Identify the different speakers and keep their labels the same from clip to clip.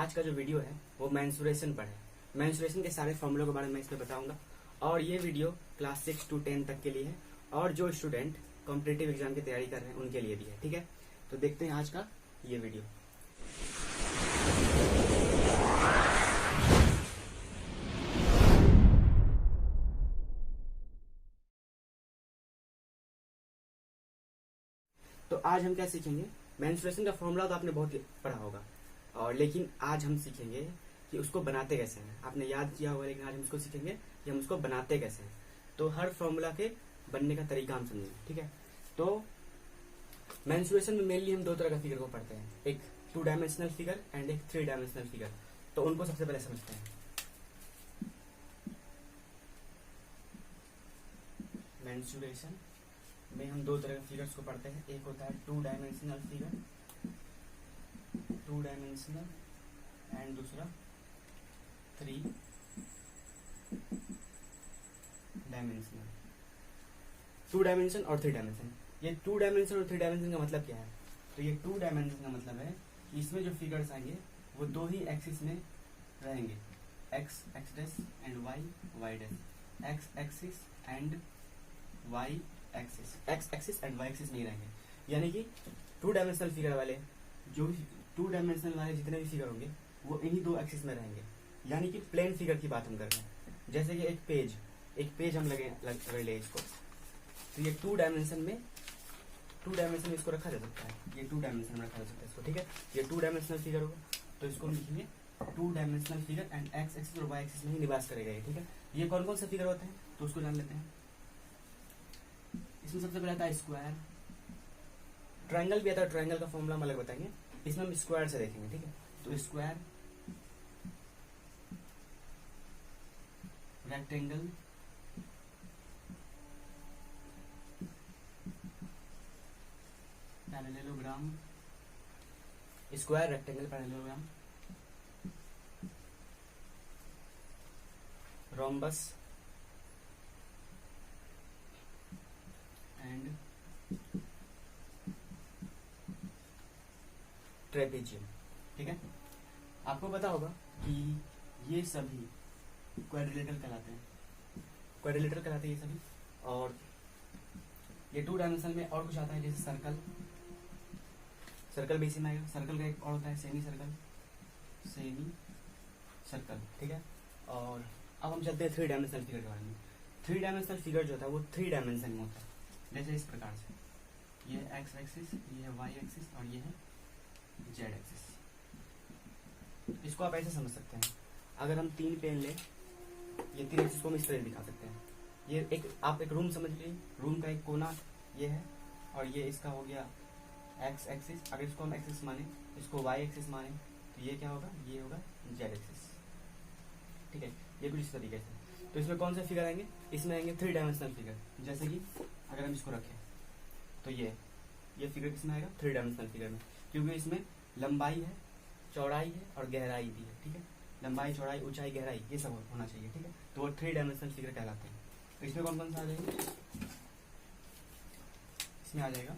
Speaker 1: आज का जो वीडियो है वो मेंसुरेशन पर है। मेंसुरेशन के सारे फॉर्मूलों के बारे में इसमें बताऊंगा और ये वीडियो क्लास 6 to 10 तक के लिए है और जो स्टूडेंट कॉम्पिटिटिव एग्जाम की तैयारी कर रहे हैं उनके लिए भी है। ठीक है, तो देखते हैं आज का ये वीडियो। तो आज हम क्या सीखेंगे, मेंस्ट्रुएशन का फॉर्मूला तो आपने बहुत पढ़ा होगा और लेकिन आज हम सीखेंगे कि उसको बनाते कैसे हैं। आपने याद किया होगा लेकिन आज हम उसको सीखेंगे कि हम उसको बनाते कैसे हैं। तो हर फॉर्मूला के बनने का तरीका हम समझेंगे। ठीक है, तो मेंस्ट्रुएशन में मेनली हम दो तरह का फिगर को पढ़ते हैं, एक 2 डायमेंशनल फिगर एंड एक 3 डायमेंशनल फिगर। तो उनको सबसे पहले समझते हैं। मेंस्ट्रुएशन में हम दो तरह के फिगर्स को पढ़ते हैं, एक होता है 2 डायमेंशनल फिगर, 2 डायमेंशनल एंड दूसरा 3 डायमेंशनल। 2 डायमेंशन और 3 डायमेंशन। ये 2 डायमेंशन और 3 डायमेंशन का मतलब क्या है? तो ये 2 डायमेंशन का मतलब है कि इसमें जो फिगर्स आएंगे वो दो ही एक्सिस में रहेंगे, X X dash and Y Y dash, X axis and Y axis, X axis and Y axis नहीं रहेंगे। यानी कि 2 डायमेंशनल फिगर वाले जो 2 डायमेंशनल वाले जितने भी फिगर होंगे वो इन्हीं दो एक्सिस में रहेंगे। यानी कि प्लेन फिगर की बात हम कर रहे हैं। जैसे कि एक पेज हम लगे ले इसको, तो ये 2 डायमेंशन में इसको रखा जा सकता है, ये 2 डायमेंशन में रखा जा सकता है इसको। ठीक है, ये 2 डायमेंशनल फिगर होगा तो इसको हम लिखेंगे 2 dimensional figure and x axis और वाई एक्सिस में ही निवास करेगा ये। ठीक है, ये कौन कौन से फिगर होते हैं तो उसको जान लेते हैं। इसमें सबसे पहले आता है स्क्वायर, ट्रायंगल भी आता है, ट्रायंगल का फॉर्मूला हम अलग बताएंगे, इसमें हम स्क्वायर से देखेंगे। ठीक है, तो square, rectangle, parallelogram, square rectangle parallelogram, rhombus and trapezium. ठीक है, आपको पता होगा कि ये सभी क्वाड्रिलेटरल कहलाते हैं, ये सभी। और ये 2 डायमेंशन में और कुछ आता है जैसे सर्कल भी इसी में आएगा। सर्कल का एक और होता है सेमी सर्कल। ठीक है, और अब हम चलते हैं 3 डायमेंशनल फिगर के बारे में। 3 डायमेंशनल फिगर जो होता है वो 3 डायमेंशन में होता है, जैसे इस प्रकार से, ये है एक्स एक्सिस, ये है वाई एक्सिस और ये है जेड एक्सिस। इसको आप ऐसे समझ सकते हैं, अगर हम 3 पेन लें, ये 3 एक्सिस को हम इस तरह दिखा सकते हैं। ये आप एक रूम समझ लीजिए, रूम का एक कोना ये है और ये इसका हो गया एक्स एक्सिस। अगर इसको हम एक्सिस माने, इसको वाई एक्सिस माने, तो ये क्या होगा, ये होगा जेड एक्सिस। ठीक है, ये कुछ इस तरीके से। तो इसमें कौन से फिगर आएंगे, इसमें आएंगे 3 डायमेंशनल फिगर। जैसे कि अगर हम इसको रखें तो ये फिगर किसमें आएगा, 3 डायमेंशनल फिगर में, क्योंकि इसमें लंबाई है, चौड़ाई है और गहराई भी है। ठीक है, लंबाई, चौड़ाई, ऊंचाई, गहराई ये सब होना चाहिए। ठीक है, तो वो 3 डायमेंशनल फिगर कहलाते हैं। तो इसमें कौन कौन सा आ जाएगा, इसमें आ जाएगा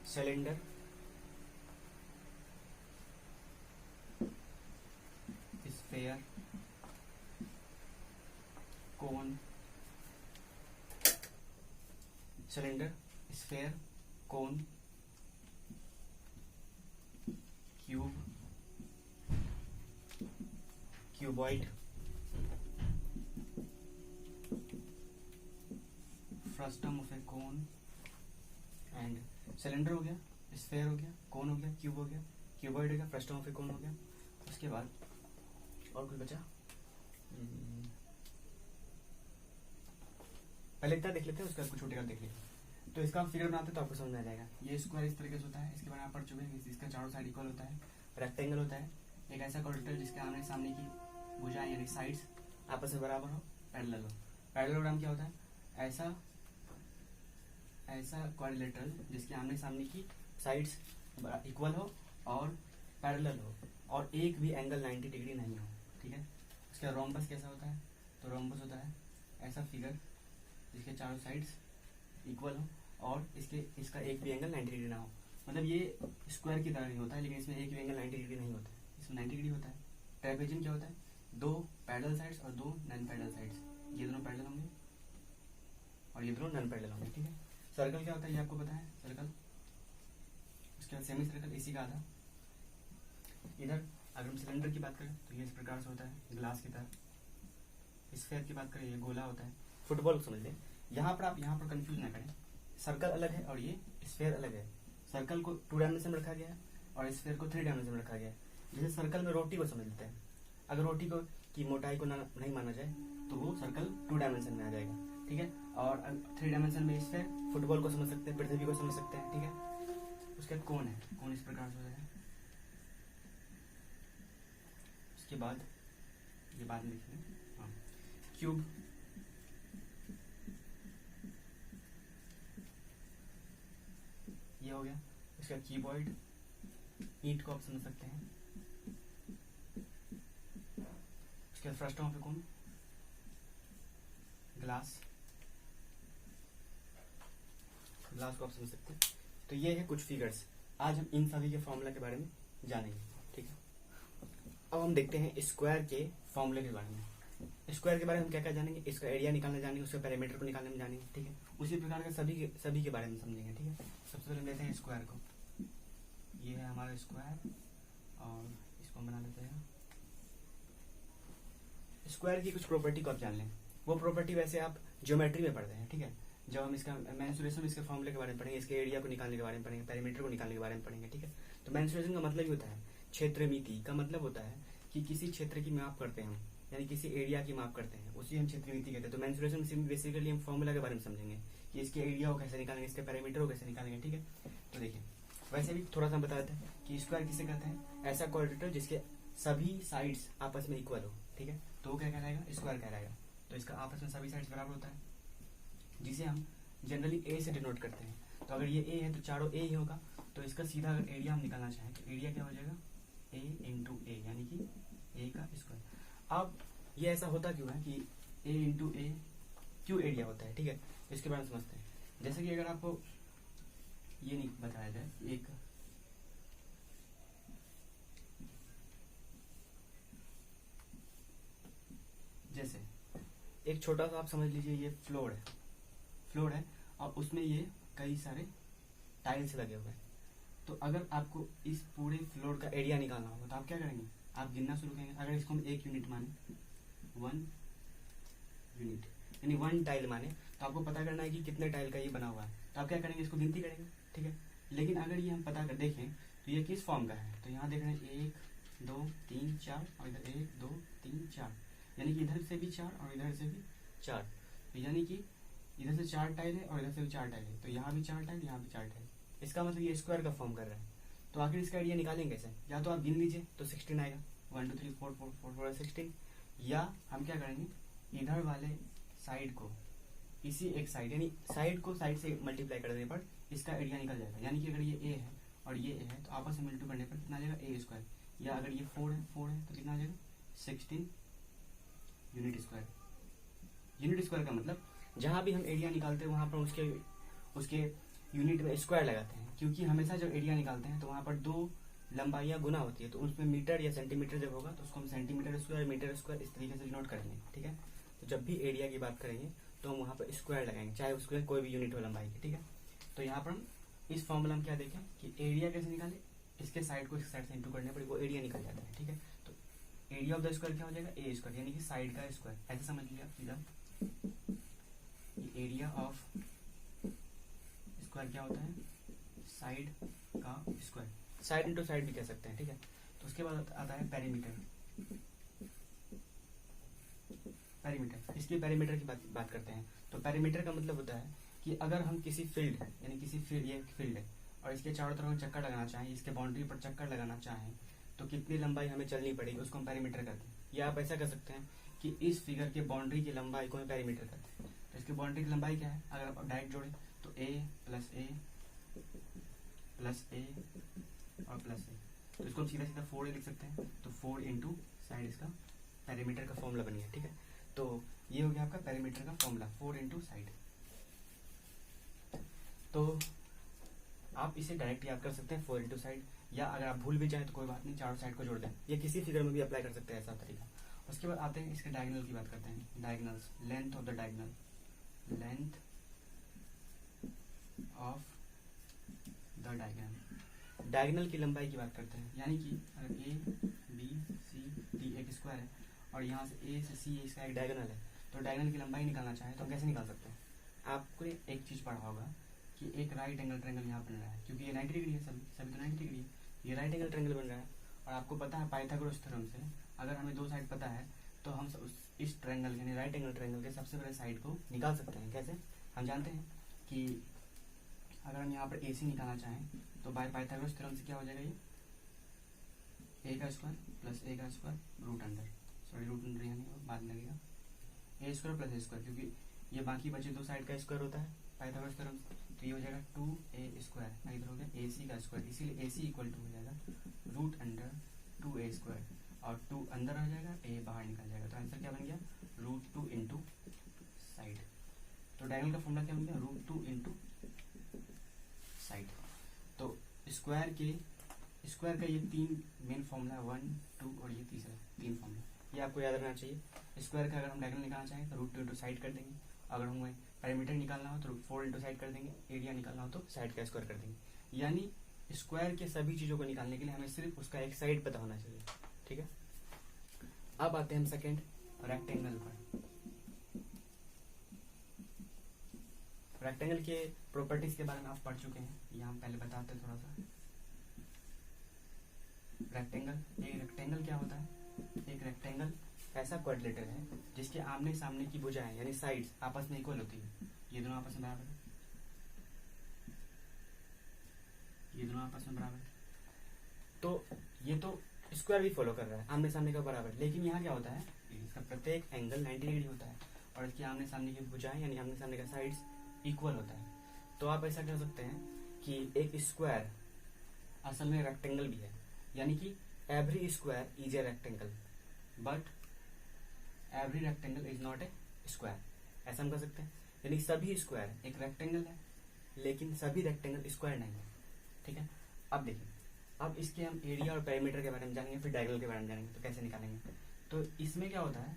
Speaker 1: cylinder, sphere, cone, cylinder, sphere, cone, cube, cuboid, frustum of A cone and cylinder हो गया, स्फेयर हो गया, कोन हो गया, क्यूब हो गया, क्यूबॉइड हो गया, फ्रस्टम ऑफ ए कोन हो गया। उसके बाद और कुछ बचा, पहले इतना देख लेते हैं, उसके बाद कुछ छोटे का देख लेते। तो इसका हम फिगर बनाते हैं तो आपको समझ में आ जाएगा। ये स्क्वायर इस तरीके से होता है, इसके बारे में आप पढ़ चुके हैं, इसका चारों साइड इक्वल होता है। रेक्टेंगल होता है एक ऐसा क्वाड्रिलेटरल जिसके आमने सामने की भुजाएं यानी साइड्स आपस में बराबर हो, पैरेलल हो। पैरेललोग्राम क्या होता है, ऐसा क्वाड्रिलेटरल जिसके आमने सामने की साइड्स इक्वल हो और पैरेलल हो और एक भी एंगल 90 डिग्री नहीं हो। ठीक है, उसका रोम्बस कैसा होता है, तो रोम्बस होता है ऐसा फिगर जिसके चारों साइड्स इक्वल हो और इसका एक भी एंगल 90 डिग्री ना हो। मतलब ये स्क्वायर की तरह नहीं होता है, लेकिन इसमें एक भी एंगल 90 डिग्री नहीं होता है, इसमें 90 डिग्री होता है। ट्रेपेजियम क्या होता है, 2 पैरेलल साइड्स और 2 नॉन पैरेलल साइड्स, ये दोनों पैरेलल होंगे और ये दोनों नॉन पैरेलल होंगे, ठीक है। सर्कल क्या होता है ये आपको पता है, सर्कल। उसके बाद सेमी सर्कल, इसी का आधा। इधर अगर हम सिलेंडर की बात करें तो ये इस प्रकार से होता है, ग्लास की तरह। स्फीयर की बात करें ये गोला होता है। फुटबॉल को समझ लें, यहाँ पर आप यहाँ पर कंफ्यूज ना करें, सर्कल अलग है और ये स्फीयर अलग है। सर्कल को 2 डायमेंशन में रखा गया है और स्फीयर को 3 डायमेंशन में रखा गया है। जैसे सर्कल में रोटी को समझ लेते हैं, अगर रोटी को की मोटाई को नहीं माना जाए तो वो सर्कल 2 डायमेंशन में आ जाएगा, ठीक है। और 3 डायमेंशन में स्फीयर, फुटबॉल को समझ सकते हैं, पृथ्वी को समझ सकते हैं, ठीक है। उसके बाद कौन है, कौन इस प्रकार से हो जाएगा। उसके बाद ये बाद में लिखेंगे, हाँ, क्यूब, ये हो गया। इसका कीबोर्ड, ईंट को आप समझ सकते हैं। उसके बाद फर्स्ट पे कौन, ग्लास, ग्लास को आप समझ सकते हैं। तो ये है कुछ फिगर्स, आज हम इन सभी के फॉर्मूला के बारे में जानेंगे, ठीक है। अब हम देखते हैं स्क्वायर के फॉर्मूले के बारे में। स्क्वायर के बारे में हम क्या क्या जानेंगे, इसका एरिया निकालना जानेंगे, उसके पैरामीटर को निकालने में जानेंगे, ठीक है। उसी प्रकार के सभी के बारे में समझेंगे, ठीक है। सबसे पहले लेते हैं स्क्वायर को, ये है हमारा स्क्वायर और इसको हम बना लेते हैं। स्क्वायर की कुछ प्रॉपर्टी को आप जान लें, वो प्रॉपर्टी वैसे आप ज्योमेट्री में पढ़ते हैं, ठीक है। जब हम इसका मेंसुरेशन, इसके फॉर्मूले के बारे में पढ़ेंगे, इसके एरिया को निकालने के बारे में पढ़ेंगे, पैरामीटर को निकालने के बारे में पढ़ेंगे, ठीक है। तो मेंसुरेशन का मतलब ही होता है, क्षेत्रमिति का मतलब होता है कि किसी क्षेत्र की माप करते हैं हम, यानी किसी एरिया की माप करते हैं, उसी हम क्षेत्रमिति कहते हैं। तो मेंसुरेशन में बेसिकली हम फॉर्मूला के बारे में समझेंगे कि इसके एरिया को कैसे निकालेंगे, इसके पैरामीटर को कैसे निकालेंगे, ठीक है। तो देखिए, वैसे भी थोड़ा सा बता देते हैं कि स्क्वायर किसे कहते हैं, ऐसा क्वाड्रेटर जिसके सभी साइड्स आपस में इक्वल हो, ठीक है। तो वो क्या कहलाएगा, स्क्वायर कहलाएगा। तो इसका आपस में सभी साइड्स बराबर होता है, जिसे हम जनरली ए से डिनोट करते हैं। तो अगर ये ए है तो चारों ए ही होगा। तो इसका सीधा अगर एरिया हम निकालना चाहें तो एरिया क्या हो जाएगा, ए इंटू ए, यानी कि ए का स्क्वायर। अब ये ऐसा होता क्यों है कि ए इंटू ए क्यों एरिया होता है, ठीक है। इसके बारे में समझते हैं। जैसे कि अगर आपको ये नहीं बताया जाए, एक जैसे एक छोटा सा आप समझ लीजिए, ये फ्लोर है और उसमें ये कई सारे टाइल्स लगे हुए हैं। तो अगर आपको इस पूरे फ्लोर का एरिया निकालना होगा तो आप क्या करेंगे, आप गिनना शुरू करेंगे। अगर इसको हम 1 यूनिट माने, 1 यूनिट यानी 1 टाइल माने, तो आपको पता करना है कि कितने टाइल का ये बना हुआ है। तो आप क्या करेंगे, इसको गिनती करेंगे, ठीक है। लेकिन अगर ये हम पता कर देखें तो ये किस फॉर्म का है, तो यहाँ देख रहे हैं 1 2 3 4 और इधर 1 2 3 4, यानी कि इधर से भी 4 और इधर से भी 4। तो यानी कि इधर से 4 टाइल है और इधर से भी 4 टाइल है, तो यहाँ भी 4 टाइल, यहाँ भी 4 टाइल। इसका मतलब ये स्क्वायर का फॉर्म कर रहा है। तो आखिर इसका एरिया निकालेंगे कैसे, या तो आप गिन लीजिए तो 16 आएगा, 1 2 3 4 4 4 4 16। या हम क्या करेंगे, इधर वाले साइड को इसी एक साइड, यानी साइड को साइड से मल्टीप्लाई कर देने पर इसका एरिया निकल जाएगा। यानी कि अगर ये ए है और ये ए है तो आपस में मल्टीप्लाई करने पर कितना आ जाएगा, ए स्क्वायर। या अगर ये 4 है तो कितना आ जाएगा, 16 यूनिट स्क्वायर। यूनिट स्क्वायर का मतलब जहां भी हम एरिया निकालते हैं वहां पर उसके यूनिट में स्क्वायर लगाते हैं, क्योंकि हमेशा जब एरिया निकालते हैं तो वहां पर 2 लंबाइयां गुना होती है, तो उसमें मीटर या सेंटीमीटर जब होगा तो उसको हम सेंटीमीटर स्क्वायर, मीटर स्क्वायर इस तरीके से डिनोट करेंगे, ठीक है। तो जब भी एरिया की बात करेंगे तो हम वहां पर स्क्वायर लगाएंगे, चाहे उसके कोई भी यूनिट हो लंबाई की, ठीक है। तो यहाँ पर हम इस फॉर्मूला में क्या देखें कि एरिया कैसे निकाले, इसके साइड को इस साइड से इंटू करने पर वो एरिया निकल जाता है, ठीक है। तो एरिया ऑफ द स्क्वायर क्या हो जाएगा, ए स्क्वायर, यानी कि साइड का स्क्वायर। ऐसे समझ लीजिए आप सीधा, एरिया ऑफ स्क्वायर क्या होता है, साइड का स्क्वायर। साइड इंटू साइड भी कह सकते हैं, ठीक है। तो उसके बाद आता है पेरीमीटर। पेरीमीटर, इसकी पेरीमीटर की बात करते हैं। तो पेरीमीटर का मतलब होता है कि अगर हम किसी फील्ड, यानी किसी फील्ड, ये फील्ड है और इसके चारों तरफ चक्कर लगाना चाहें, इसके बाउंड्री पर चक्कर लगाना चाहें तो कितनी लंबाई हमें चलनी पड़ेगी, उसको हम पेरीमीटर कहते हैं। या आप ऐसा कर सकते हैं कि इस फिगर के बाउंड्री की लंबाई को हम पेरीमीटर कहते हैं। तो इसकी बाउंड्री की लंबाई क्या है, अगर आप डायरेक्ट जोड़े तो ए प्लस ए और प्लस ए, तो इसको हम सीधा सीधा 4a लिख सकते हैं। तो 4 इंटू साइड इसका पेरीमीटर का फॉर्मूला बन गया, ठीक है। तो ये हो गया आपका पेरीमीटर का फॉर्मूला, 4 इंटू साइड। तो आप इसे डायरेक्ट याद कर सकते हैं 4 इंटू साइड, या अगर आप भूल भी जाए तो कोई बात नहीं, चारों साइड को जोड़ दें, ये किसी फिगर में भी अप्लाई कर सकते हैं ऐसा तरीका। उसके बाद आते हैं इसके डायगोनल की बात करते हैं। Diagonals, length of the diagonal, length of the diagonal, diagonal की लंबाई की बात करते हैं। यानी कि अगर ए बी सी डी एक स्क्वायर है और यहाँ से ए से सी इसका एक डायगोनल है, तो डायगोनल की लंबाई निकालना चाहे तो हम कैसे निकाल सकते हैं? आपको एक चीज़ पढ़ा होगा कि एक राइट एंगल ट्रायंगल यहाँ बन रहा है, क्योंकि ये 90 डिग्री है, सभी तो 90 डिग्री है, ये राइट एंगल ट्रायंगल बन रहा है। और आपको पता है पाइथागोरस थ्योरम से अगर हमें दो साइड पता है तो हम इस ट्रायंगल यानी राइट एंगल ट्रायंगल के सबसे बड़े साइड को निकाल सकते हैं। कैसे? हम जानते हैं कि अगर हम यहाँ पर ए सी निकालना चाहें तो बाय पाइथागोरस थ्योरम से क्या हो जाएगा, ये ए का स्क्वायर प्लस ए का square root under, sorry root under यहाँ नहीं बाद में लगेगा, A square plus A square, क्योंकि ये बाकी बचे दो साइड का स्क्वायर होता है पाइथागोरस थ्योरम से, तो ये हो जाएगा 2a स्क्वायर, इधर हो गया ए सी का स्क्वायर, इसीलिए ए सी इक्वल टू हो जाएगा रूट अंडर 2a स्क्वायर, और 2 अंदर आ जाएगा, a बाहर निकल जाएगा, तो आंसर क्या बन गया रूट 2 इंटू साइड। तो डायगोनल का फॉर्मूला क्या बन गया रूट 2 इंटू साइड। तो स्क्वायर का ये तीन मेन फॉर्मूला, 1 2 और ये तीसरा, तीन फॉर्मूला ये आपको याद रखना चाहिए। स्क्वायर का अगर हम डायगोनल निकालना चाहें तो रूट 2 इंटू साइड कर देंगे, अगर हमें पैरामीटर निकालना हो तो 4 इंटू साइड कर देंगे, एरिया निकालना हो तो साइड का स्क्वायर कर देंगे। यानी स्क्वायर के सभी चीजों को निकालने के लिए हमें सिर्फ उसका एक साइड पता होना चाहिए। ठीक है, अब आते हैं हम सेकंड रेक्टेंगल पर। रेक्टेंगल के प्रॉपर्टीज के बारे में आप पढ़ चुके हैं, ये हम पहले बताते हैं थोड़ा सा। रेक्टेंगल क्या होता है? एक रेक्टेंगल ऐसा क्वाड्रिलेटरल है जिसके आमने सामने की भुजाएं यानी साइड्स आपस में इक्वल होती है, ये दोनों आपस में बराबर है, ये दोनों आपस में बराबर है। तो ये तो स्क्वायर भी फॉलो कर रहा है, आमने सामने का बराबर, लेकिन यहाँ क्या होता है, इसका प्रत्येक एंगल 90 डिग्री होता है और इसके आमने सामने की भुजाएं यानी आमने सामने का साइड्स इक्वल होता है। तो आप ऐसा कह सकते हैं कि एक स्क्वायर असल में रेक्टेंगल भी है, यानी कि every square is a rectangle but every rectangle is not a square, ऐसा हम कह सकते हैं। यानी सभी स्क्वायर एक रेक्टेंगल है लेकिन सभी रेक्टेंगल स्क्वायर नहीं है। ठीक है, अब देखिए, अब इसके हम एरिया और पेरीमीटर के बारे में जानेंगे, फिर डायगोनल के बारे में जानेंगे तो कैसे निकालेंगे। तो इसमें क्या होता है,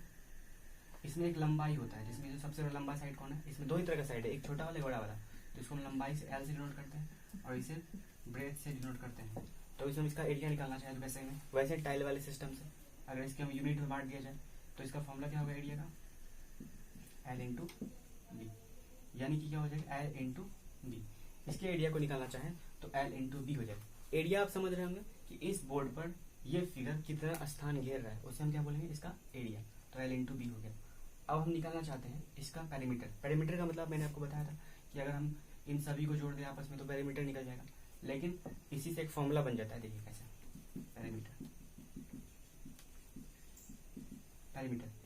Speaker 1: इसमें एक लंबाई होता है, जिसमें जो सबसे लंबा साइड कौन है, इसमें दो ही तरह का साइड है, एक छोटा वाला एक बड़ा वाला, तो इसको हम लंबाई से एल से डिनोट करते हैं और इसे ब्रेथ से डिनोट करते हैं। तो इसमें इसका एरिया निकालना चाहिए वैसे में, वैसे टाइल वाले सिस्टम से अगर इसके हम यूनिट में बांट दिया जाए तो इसका फॉर्मूला क्या होगा एरिया का, एल इंटू बी, यानी कि क्या हो जाएगा एल इंटू बी। इसके एरिया को निकालना चाहें तो एल इंटू बी हो जाएगा। एरिया आप समझ रहे होंगे कि इस बोर्ड पर ये फिगर कितना स्थान घेर रहा है, उसे हम क्या बोलेंगे, इसका एरिया, तो एल इंटू बी हो गया। अब हम निकालना चाहते हैं इसका पेरीमीटर। पेरीमीटर का मतलब मैंने आपको बताया था कि अगर हम इन सभी को जोड़ दें आपस में तो पेरीमीटर निकल जाएगा, लेकिन इसी से एक फॉर्मूला बन जाता है। देखिए कैसे, पेरीमीटर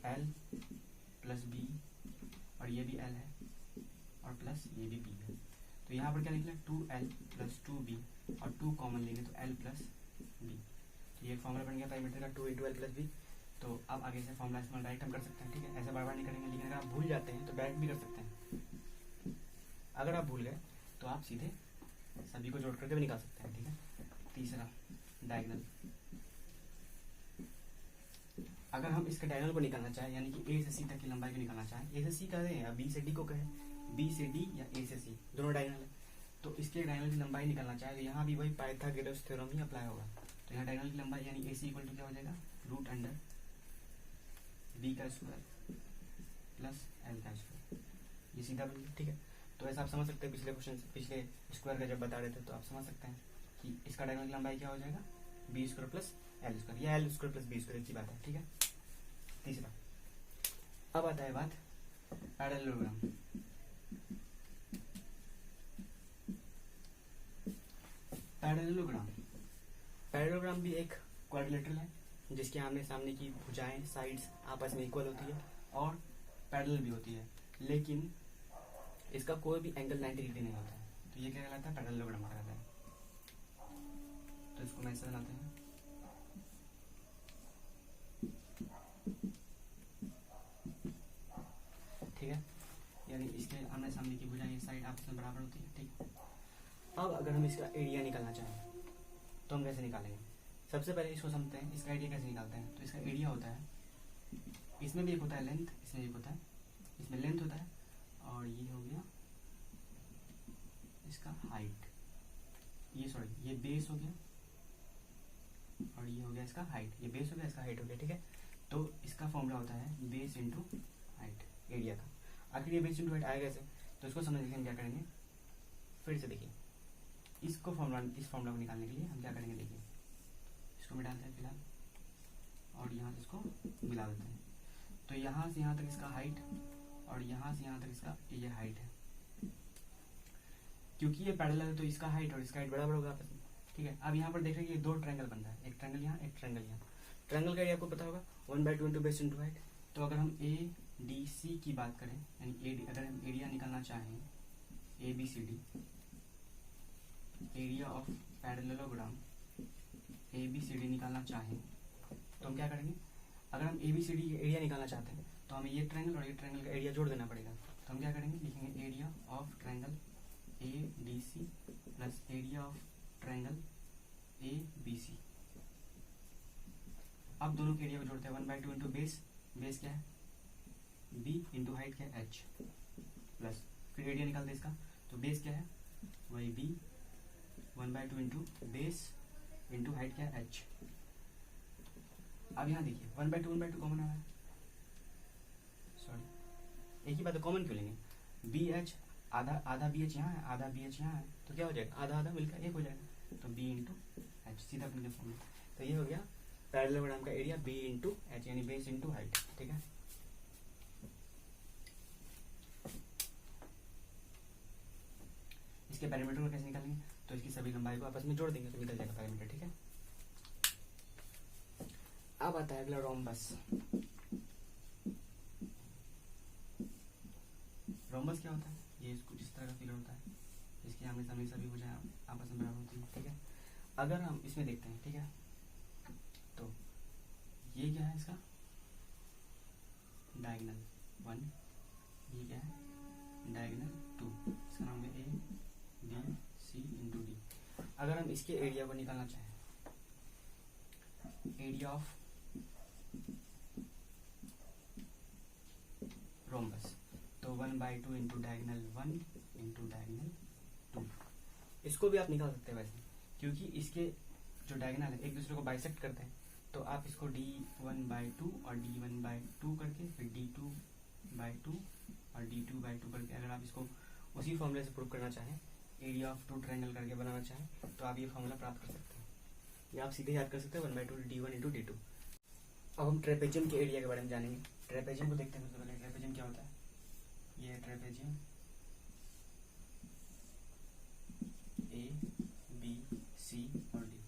Speaker 1: एल प्लस बी, और ये भी एल है और प्लस ये भी बी है, तो यहाँ पर क्या निकला 2l प्लस 2b और 2 कॉमन लेंगे तो l प्लस b, तो ये फॉर्मूला बन गया पेरीमीटर का 2 इंटू एल प्लस बी। तो अब आगे से फॉर्मूला इस्तेमाल डायरेक्ट हम कर सकते हैं। ठीक है, ऐसा बार बार नहीं करेंगे, लेकिन अगर आप भूल जाते हैं तो डायरेक्ट भी कर सकते हैं। अगर आप भूल गए तो आप सीधे सभी को जोड़ करके भी निकाल सकते हैं। ठीक है, तीसरा डायगोनल, अगर हम इसके डायगोनल को निकालना चाहें यानी कि ए से सी तक की लंबाई को निकालना चाहें, ए से सी कहें या बी से डी को कहें, बी से डी या ए से सी दोनों डायगोनल है, तो इसके डायगोनल की लंबाई निकालना चाहे तो यहाँ भी वही पाइथागोरस थ्योरम ही अप्लाई होगा। तो यहाँ डायगोनल की लंबाई यानी ए सी इक्वल टू क्या हो जाएगा रूट अंडर बी का स्क्वायर प्लस एल का स्क्वायर, ये सीधा बन गया। ठीक है, तो ऐसा आप समझ सकते हैं, पिछले क्वेश्चन पिछले स्क्वायर का जब बता रहे थे तो आप समझ सकते हैं कि इसका डायगोनल की लंबाई क्या हो जाएगा B square plus L square, या L square plus B square, एक ही बात है। ठीक है, तीसरा, अब आता है बात पैरेललोग्राम। पैरेललोग्राम भी एक क्वाड्रिलेटरल है जिसके आमने सामने की भुजाएं साइड्स आपस में इक्वल होती है और पैरेलल भी होती है, लेकिन इसका कोई भी एंगल 90 डिग्री नहीं होता है, तो ये क्या कहलाता है पैरेललोग्राम कहलाता है। तो इसको मैं ऐसे बनाते हैं, ठीक है, यानी इसके आमने सामने की भुजाएं साइड आपस में बराबर होती है। ठीक, अगर हम इसका एरिया निकालना चाहें तो हम कैसे निकालेंगे? सबसे पहले इसको समझते हैं, इसका एरिया कैसे निकालते हैं। तो इसका एरिया होता है, इसमें भी एक होता है लेंथ, इसमें एक होता है, इसमें लेंथ होता है, और ये हो गया इसका हाइट, ये बेस हो गया, और ये हो गया इसका हाइट, ये बेस हो गया, इसका हाइट हो गया, ठीक है। तो इसका फॉर्मूला होता है बेस इंटू हाइट एरिया का। आखिर ये बेस इंटू हाइट आएगा कैसे? तो इसको समझने के लिए हम क्या करेंगे, फिर से देखिए, इस फॉर्मूला को निकालने के लिए हम क्या करेंगे, देखिए इसको मिटाते हैं फिलहाल, और यहाँ से इसको मिला देते हैं। तो यहाँ से यहाँ तक इसका हाइट, और यहाँ से यहाँ तक इसका ये हाइट है। क्योंकि ये पैरेलल है तो इसका हाइट और इसका हाइट बराबर होगा आपस में, ठीक है। अब यहाँ पर देख रहे हैं कि दो ट्रायंगल बन रहा है, एक ट्रायंगल यहाँ, एक ट्रायंगल यहाँ। ट्रायंगल का एरिया आपको पता होगा 1/2 इंटू बेस इंटू हाइट। तो अगर हम ए डी सी की बात करें, यानी अगर हम एरिया निकालना चाहें, A B C D, area of parallelogram A B C D निकालना चाहें तो हम क्या करेंगे? अगर हम A B C D area निकालना चाहते हैं तो हमें ये ट्रायंगल और ये ट्रायंगल का एरिया जोड़ देना पड़ेगा। तो हम क्या करेंगे, लिखेंगे area of triangle A D C plus area of triangle A B C. अब दोनों के एरिया को जोड़ते हैं, 1/2 इंटू बेस, बेस क्या है b इंटू हाइट क्या है h, प्लस फिर एरिया निकालते हैं इसका। तो बेस क्या है वही b, 1/2 into base into height क्या है h। अब यहाँ देखिए 1/2 कॉमन आ रहा है, सॉरी एक ही बात है, कॉमन क्यों लेंगे? बी एच आधा बी एच यहाँ है, आधा बी एच यहाँ है, तो क्या हो जाएगा, आधा आधा मिलकर एक हो जाएगा। तो बी इंटू एच सीधा अपने फॉर्मूला। तो ये हो गया पैरेललोग्राम का एरिया बी इंटू एच, यानी बेस इंटू हाइट, ठीक है। इसके पैरामीटर को कैसे निकालेंगे? तो इसकी सभी लंबाई को आपस में जोड़ देंगे तो निकल जाएगा पैरामीटर, ठीक है। अब आता है अगला रोम्बस। रोम्बस क्या होता है? ये कुछ इस तरह का फिगर होता है, इसकी आमने सामने सभी भुजाएं आपस में बराबर होती है, ठीक है। अगर हम इसमें देखते हैं, ठीक है, तो ये क्या है इसका डायगोनल 1, ये क्या है डायगोनल 2, इसका नाम है A B C into D. अगर हम इसके एरिया को निकालना चाहें, एरिया ऑफ रोम्बस, तो 1/2 इंटू डायगोनल 1 इंटू डायगोनल 2। इसको भी आप निकाल सकते हैं वैसे, क्योंकि इसके जो डायगोनल है एक दूसरे को बाइसेक्ट करते हैं। तो आप इसको d1/2 और d1/2 करके, फिर d2/2 और d2/2 करके, अगर आप इसको उसी फॉर्मूले से प्रूव करना चाहें, एरिया ऑफ 2 ट्रायंगल करके बनाना चाहें, तो आप ये फॉर्मूला प्राप्त कर सकते हैं। या आप सीधे याद कर सकते हैं 1/2 d1 इंटू d2। अब हम ट्रेपेजियम के एरिया के बारे में जानेंगे। ट्रेपेजियम को देखते हैं सबसे पहले। ट्रेपेजियम क्या होता है? ये है ट्रेपेजियम, ए बी सी और डी,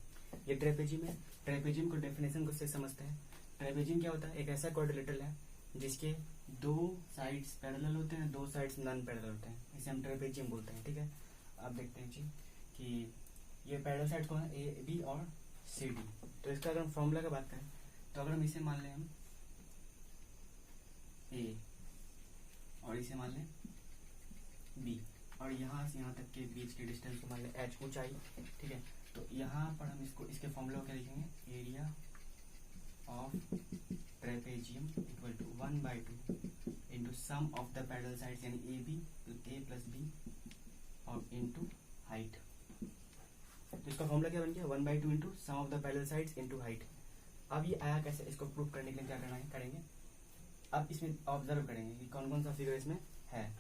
Speaker 1: ये ट्रेपेजियम है। ट्रेपेजियम को डेफिनेशन को से समझते हैं। ट्रेपेजियम क्या होता है? एक ऐसा क्वाड्रिलेटरल है जिसके दो साइड्स पैरेलल होते हैं, दो साइड्स नॉन पैरेलल होते हैं, इसे हम ट्रेपेजियम बोलते हैं, ठीक है। अब देखते हैं जी कि ये पैरेलल साइड कौन है, ए बी और सी डी। तो इसका अगर हम फॉर्मूला की बात करें, तो अगर हम इसे मान लें हम ए और इसे मान लें बी, और यहाँ से यहाँ तक के बीच के डिस्टेंस को मान लें एच, ऊंचाई, ठीक है। तो यहाँ पर हम इसको इसके फॉर्मूला को क्या लिखेंगे, area of trapezium equal to 1/2 into sum of the parallel sides, यानी A B, A plus B, और इंटू हाइट। तो इसका फॉर्मूला क्या बन गया, 1/2 into sum of the parallel sides into height. अब ये आया कैसे, इसको प्रूव करने के लिए क्या करना है करेंगे। अब इसमें ऑब्जर्व करेंगे कि कौन कौन सा फिगर इसमें है।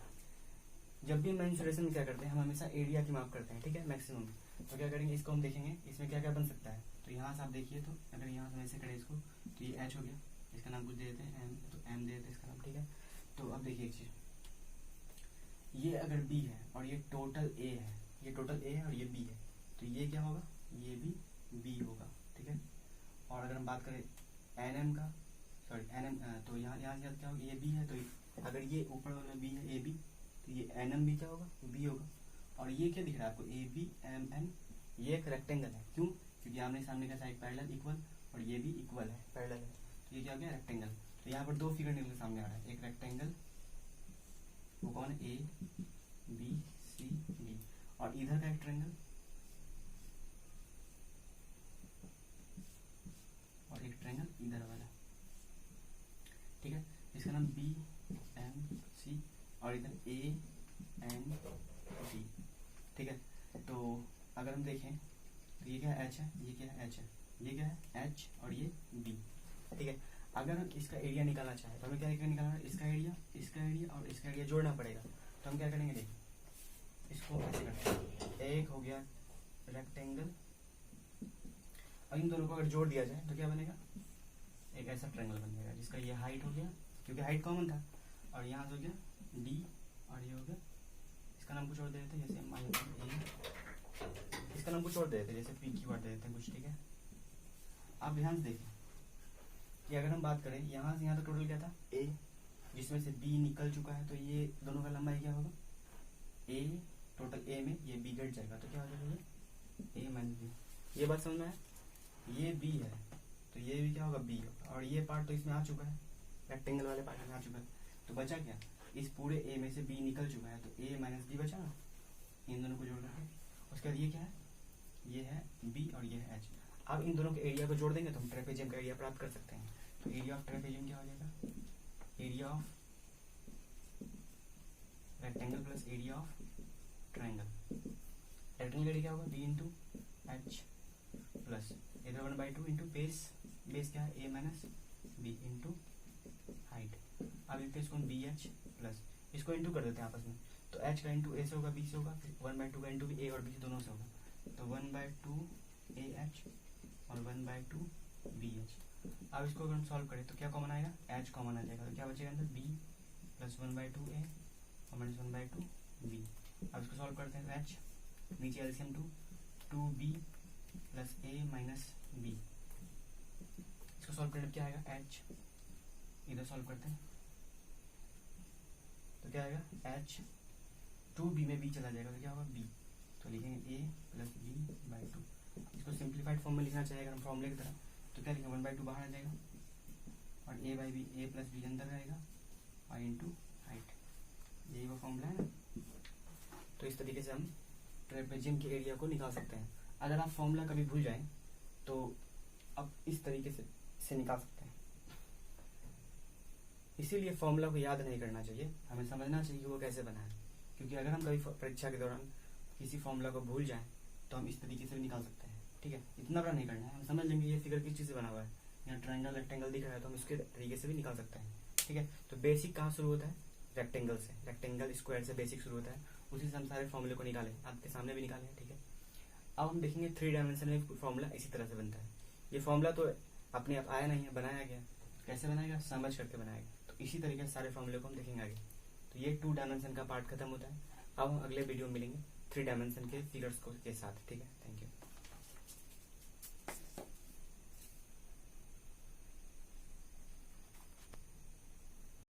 Speaker 1: जब भी मेंसुरेशन क्या करते हैं, हम हमेशा एरिया की माप करते हैं, ठीक है, मैक्सिमम। तो क्या करेंगे, इसको हम देखेंगे इसमें क्या क्या बन सकता है। तो यहाँ से आप देखिए, तो अगर यहाँ से ऐसे करें इसको, तो ये एच हो गया, इसका नाम कुछ दे देते हैं एम, तो एम दे देते हैं इसका नाम, ठीक है। तो अब देखिए एक चीज, ये अगर बी है और ये टोटल ए है, ये टोटल ए है और ये बी है, तो ये क्या होगा, ये भी बी होगा, ठीक है। और अगर हम बात करें एन एम का, सॉरी एन एम, तो यहाँ से क्या होगा, ये बी है, तो अगर ये ऊपर वाला बी है ए बी, तो ये एन एम भी क्या होगा, बी होगा। और ये क्या दिख रहा है आपको, ए बी एम एन, ये एक रेक्टेंगल है, क्यों, क्योंकि आमने सामने का साइड पैरेलल इक्वल और ये भी इक्वल है, पैरेलल है, तो ये क्या हो गया, रेक्टेंगल। तो यहाँ पर दो फिगर निकल के सामने आ रहा है, एक रेक्टेंगल, वो कौन है, ए बी सी डी, और इधर का एक ट्रायंगल नाम बी एम सी और इधर ए एन डी, ठीक है। तो अगर हम देखें तो ये क्या है, एच है, ये क्या है, एच है, ये क्या है, एच और ये बी, ठीक है। अगर हम इसका एरिया निकालना चाहें तो हमें क्या निकालना है, इसका एरिया और इसका एरिया जोड़ना पड़ेगा। तो हम क्या करेंगे, देखिए इसको ऐसे करते हैं, एक हो गया रेक्टेंगल और इन दोनों को अगर जोड़ दिया जाए तो क्या बनेगा, एक ऐसा ट्रायंगल बन जाएगा जिसका ये हाइट हो गया, क्योंकि हाइट कॉमन था, और यहाँ से हो गया डी और ये हो गया, इसका नाम कुछ और दे देते हैं, जैसे इसका नाम कुछ और दे देते हैं, जैसे पी क्यू आर दे देते हैं कुछ, ठीक है। आप ध्यान से देखें कि अगर हम बात करें यहाँ से यहाँ तक टोटल क्या था, ए, जिसमें से बी निकल चुका है, तो ये दोनों का लंबाई क्या होगा, ए, टोटल ए में ये बी घट जाएगा, तो क्या हो जाएगा, ये ए माइनस बी। ये बात समझ में है, ये बी है तो ये भी क्या होगा, बी होगा, और ये पार्ट तो इसमें आ चुका है, रेक्टेंगल वाले पार्ट में आ चुका है, तो बचा क्या, इस पूरे ए में से बी निकल चुका है, तो ए माइनस बी बचा ना, इन दोनों को जोड़ करके। उसके बाद ये क्या है, ये है बी और ये है एच। अब इन दोनों के एरिया को जोड़ देंगे तो हम ट्रेपेजियम का एरिया प्राप्त कर सकते हैं। तो एरिया ऑफ ट्रेपेजियम क्या हो जाएगा, area of rectangle plus area of triangle. Rectangle area क्या होगा, बी इंटू एच प्लस इधर 1/2 इंटू बेस क्या है, ए माइनस बी इंटू हाइट। अब इस पे इसको बी एच प्लस इसको इंटू कर देते हैं आपस में, तो एच का इंटू ए से होगा, बी से होगा, फिर 1/2 का इंटू भी ए और बी दोनों से होगा, तो 1/2 ए एच और 1/2 बी एच। अब इसको अगर हम सॉल्व करें तो क्या कॉमन आएगा, एच कॉमन आ जाएगा, तो क्या बचेगा अंदर, बी प्लस 1/2 ए और माइनस 1/2 बी। अब इसको सॉल्व करते हैं, एच नीचे एलसीएम 2 बी प्लस ए माइनस बी। इसको सॉल्व करने पर क्या आएगा, एच, इधर सॉल्व करते हैं तो क्या आएगा, एच 2b में b चला जाएगा तो क्या होगा, b, तो लिखेंगे a प्लस b/2। इसको सिंप्लीफाइड फॉर्म में लिखना चाहिए अगर हम फॉर्मूले की तरह, तो क्या लिखेंगे, 1/2 बाहर आ जाएगा और a/b, a प्लस b अंदर रहेगा और इंटू हाइट, यही वो फॉर्मूला है ना। तो इस तरीके से हम ट्रेपेजियम के एरिया को निकाल सकते हैं। अगर आप फॉर्मूला कभी भूल जाएं तो अब इस तरीके से निकाल सकते हैं। इसीलिए फॉर्मूला को याद नहीं करना चाहिए, हमें समझना चाहिए कि वो कैसे बना है, क्योंकि अगर हम कभी परीक्षा के दौरान किसी फॉर्मूला को भूल जाएं तो हम इस तरीके से भी निकाल सकते हैं, ठीक है। इतना बड़ा नहीं करना है, हम समझ लेंगे ये फिगर किस चीज़ से बना हुआ है, यहाँ ट्रायंगल रेक्टेंगल दिख रहा है तो हम इसके तरीके से भी निकाल सकते हैं, ठीक है। तो बेसिक कहाँ शुरू होता है, रेक्टेंगल से, रेक्टेंगल स्क्वायर से बेसिक शुरू होता है, उसी से हम सारे फॉर्मूले को निकालें, आपके सामने भी निकाले हैं, ठीक है। अब हम देखेंगे 3 डायमेंशन में फॉर्मूला इसी तरह से बनता है। ये फॉर्मूला तो अपने आप आया नहीं है, बनाया गया, कैसे बनाएगा, समझ करके बनाएगा। तो इसी तरीके से सारे फॉर्मूले को हम देखेंगे आगे। तो ये 2 डायमेंशन का पार्ट खत्म होता है। अब हम अगले वीडियो में मिलेंगे 3 डायमेंशन के फिगर्स के साथ, ठीक है। Thank you.